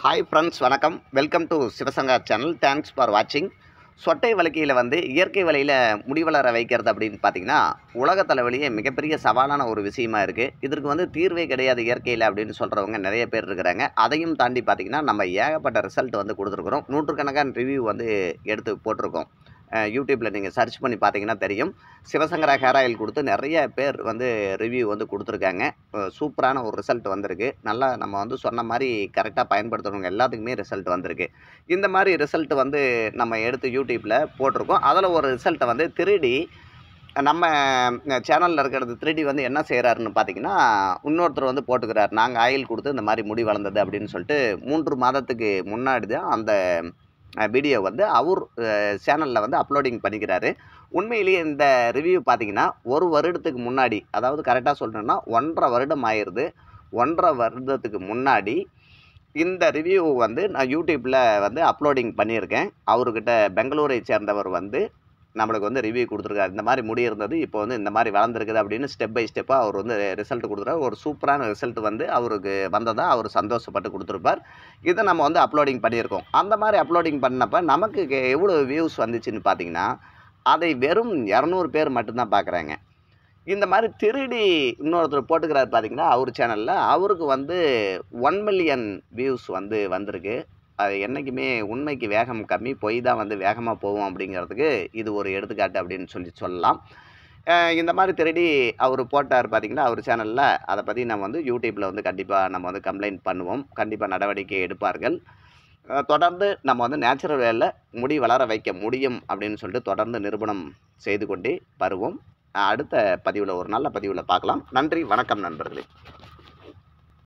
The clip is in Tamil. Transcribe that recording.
ஹாய் ஃப்ரெண்ட்ஸ், வணக்கம். Welcome to Sivasanga channel. Thanks for வாட்சிங். சொட்டை வலிக்கையில் இயற்கை வழியில் முடி வளர வைக்கிறது அப்படின்னு பார்த்தீங்கன்னா, உலக தலைவலியே மிகப்பெரிய சவாலான ஒரு விஷயமா இருக்குது. இதற்கு தீர்வே கிடையாது இயற்கையில் அப்படின்னு சொல்கிறவங்க நிறைய பேர் இருக்கிறாங்க. அதையும் தாண்டி பார்த்தீங்கன்னா, நம்ம ஏகப்பட்ட ரிசல்ட் கொடுத்துருக்குறோம். நூற்றுக்கணக்கான ரிவ்யூ எடுத்து போட்டிருக்கோம். யூடியூப்பில் நீங்கள் சர்ச் பண்ணி பார்த்தீங்கன்னா தெரியும். சிவசங்கரா ஹேர் ஆயில் கொடுத்து நிறைய பேர் ரிவ்யூ கொடுத்துருக்காங்க. சூப்பரான ஒரு ரிசல்ட் வந்திருக்கு. நல்லா நம்ம சொன்ன மாதிரி கரெக்டாக பயன்படுத்துகிறவங்க எல்லாத்துக்குமே ரிசல்ட் வந்திருக்கு. இந்த மாதிரி ரிசல்ட் நம்ம எடுத்து யூடியூப்பில் போட்டிருக்கோம். அதில் ஒரு ரிசல்ட்டை திருடி நம்ம சேனலில் இருக்கிறது திருடி என்ன செய்கிறாருன்னு பார்த்தீங்கன்னா, இன்னொருத்தர் போட்டுக்கிறார். நாங்கள் ஆயில் கொடுத்து இந்த மாதிரி முடி வளர்ந்தது அப்படின்னு சொல்லிட்டு 3 மாதத்துக்கு முன்னாடி தான் அந்த வீடியோ அவர் சேனலில் அப்லோடிங் பண்ணிக்கிறாரு. உண்மையிலேயே இந்த ரிவ்யூ பார்த்தீங்கன்னா, 1 வருடத்துக்கு முன்னாடி, அதாவது கரெக்டாக சொல்லணும்னா 1.5 வருடம் ஆயிடுது. 1.5 வருடத்துக்கு முன்னாடி இந்த ரிவ்யூ நான் யூடியூப்பில் அப்லோடிங் பண்ணியிருக்கேன். அவர்கிட்ட பெங்களூரை சேர்ந்தவர் நம்மளுக்கு ரிவ்யூ கொடுத்துருக்காரு. இந்த மாதிரி முடி இருந்தது, இப்போ இந்த மாதிரி வளர்ந்துருக்குது அப்படின்னு ஸ்டெப் பை ஸ்டெப்பாக அவர் ரிசல்ட் கொடுத்துருக்காரு. ஒரு சூப்பரான ரிசல்ட் அவருக்கு வந்ததா அவர் சந்தோஷப்பட்டு கொடுத்துருப்பார். இதை நம்ம அப்லோடிங் பண்ணியிருக்கோம். அந்த மாதிரி அப்லோடிங் பண்ணப்போ நமக்கு எவ்வளோ வியூஸ் வந்துச்சுன்னு பார்த்தீங்கன்னா, அதை வெறும் 200 பேர் மட்டும்தான் பார்க்குறாங்க. இந்த மாதிரி திருடி இன்னொருத்தர் போட்டுக்கிறார் பார்த்தீங்கன்னா, அவர் சேனலில் அவருக்கு 1 மில்லியன் வியூஸ் வந்திருக்கு. அது என்றைக்குமே உண்மைக்கு வேகம் கம்மி, பொய் தான் வேகமாக போகும் அப்படிங்கிறதுக்கு இது ஒரு எடுத்துக்காட்டு அப்படின்னு சொல்லலாம். இந்த மாதிரி திருடி அவர் போட்டார் பார்த்தீங்கன்னா, அவர் சேனலில். அதை பற்றி நம்ம யூடியூப்பில் கண்டிப்பாக நம்ம கம்ப்ளைண்ட் பண்ணுவோம். கண்டிப்பாக நடவடிக்கை எடுப்பார்கள். தொடர்ந்து நம்ம நேச்சுரல் வேல முடி வளர வைக்க முடியும் அப்படின்னு சொல்லிட்டு தொடர்ந்து நிரூபணம் செய்து கொண்டே வருவோம். அடுத்த பதிவில் ஒரு நல்ல பதிவில் பார்க்கலாம். நன்றி, வணக்கம் நண்பர்களே.